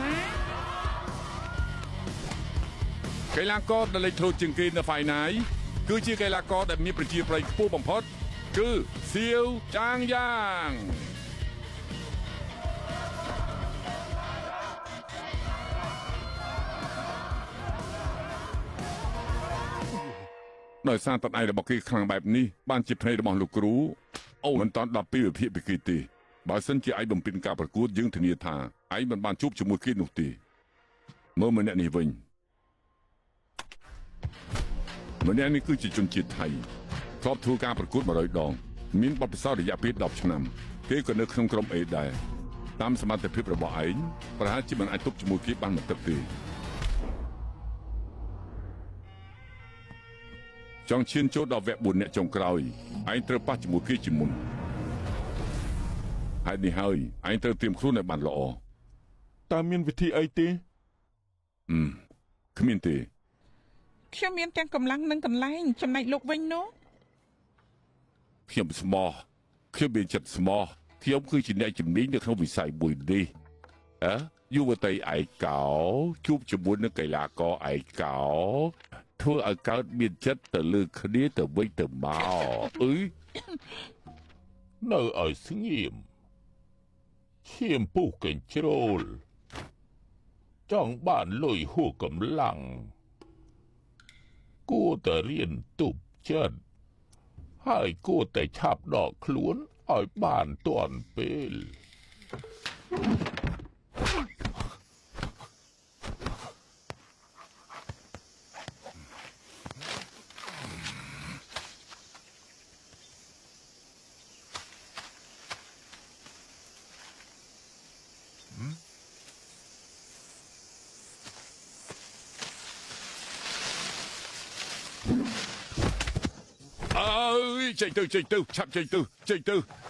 ណាកីឡាករដែលលេចធ្លោជាងគេនៅហ្វាយណាយគឺជាកីឡាករដែលមានប្រជាប្រិយខ្ពស់បំផុតគឺសៀវចាងយ៉ាងដោយសារតដៃរបស់គេខ្លាំងបែបនេះបានជាភ្នែករបស់លោកគ្រូអូមិនតាន់ដល់ពេលវិភាគពីគេទេបើសិនជាឯងបំពេញការប្រកួតយើងធានាថាឯងមិនបានជួបជាមួយគេនោះទេមើលម្នាក់នេះវិញម្នាក់នេះគឺជាជនជាតិថៃធ្លាប់ធ្វើការប្រកួត100 ដងមានបទពិសោធន៍រយៈពេល10 ឆ្នាំគេក៏នៅក្នុងក្រុម A ដែរតាមសមត្ថភាពរបស់ឯងប្រហែលជាមិនអាចទប់ជាមួយគេបានបន្តិចទេចង់ឈានចូលដល់វគ្គ4អ្នកចុងក្រោយឯងត្រូវប៉ះជាមួយគេជាមុនហើយនេះហើយឯងត្រូវត្រៀមខ្លួនឲ្យបានល្អតើមានវិធីអីទេគ្មានទេខ្ញុំមានទាំងកម្លាំងនិងកន្លែងចំណែកលោកវិញនោះខ្ញុំស្មោះខ្ញុំមានចិត្តស្មោះខ្ញុំគឺជាអ្នកជំនាញនៅក្នុងវិស័យមួយនេះយុវតីឯកោជួបជាមួយនឹងកីឡាករឯកោធ្វើឲ្យកើតមានចិត្តទៅលើគ្នាទៅវិញទៅមកនៅឲ្យស្ងៀមឈាមពុះកញ្ជ្រោលចង់បានលុយហួសកម្លាំងគួរតែរៀនទប់ចិត្តហើយគួរតែឆាប់ដកខ្លួនឲ្យបានទាន់ពេលចេញទៅឆាប់ចេញទៅចេញទៅឯ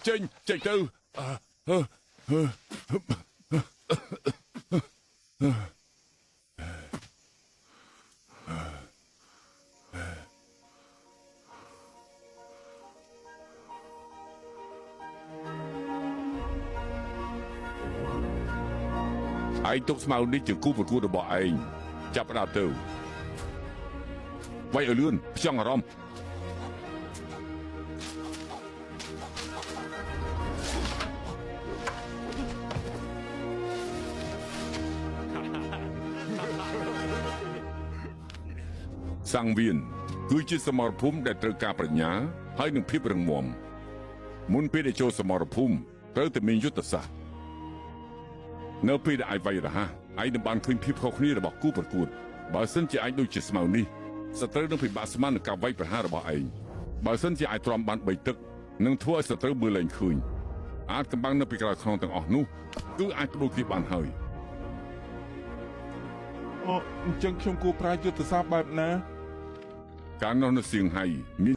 ងទុកស្មៅនេះជាគូប្រកួតរបស់ឯងចាប់ផ្ដើមទៅវាយឲ្យលឿនផ្ចង់អារម្មណ៍សង្វៀនគឺជាសមរភូមិដែលត្រូវការប្រាជ្ញាហើយនឹងភាពរឹងមាំមុនពេលដែលចូលសមរភូមិត្រូវតែមានយុទ្ធសាស្ត្រនៅពេលដែលឯងវាយរហ័សឯងនឹងបានឃើញភាពខុសគ្នារបស់គូប្រកួតបើសិនជាឯងដូចជាស្មៅនេះសត្រូវនឹងពិបាកស្មាននឹងការវាយប្រហាររបស់ឯងបើសិនជាឯងទ្រាំបាន3ទឹកនឹងធ្វើឲ្យសត្រូវមើលលែងឃើញអាចកំបាំងនៅពីក្រោយខ្នងទាំងអស់នោះគឺអាចបដូរគ្នាបានហើយអញ្ចឹងខ្ញុំគួរប្រើយុទ្ធសាស្ត្របែបណាការនោះនៅសៀងហៃមាន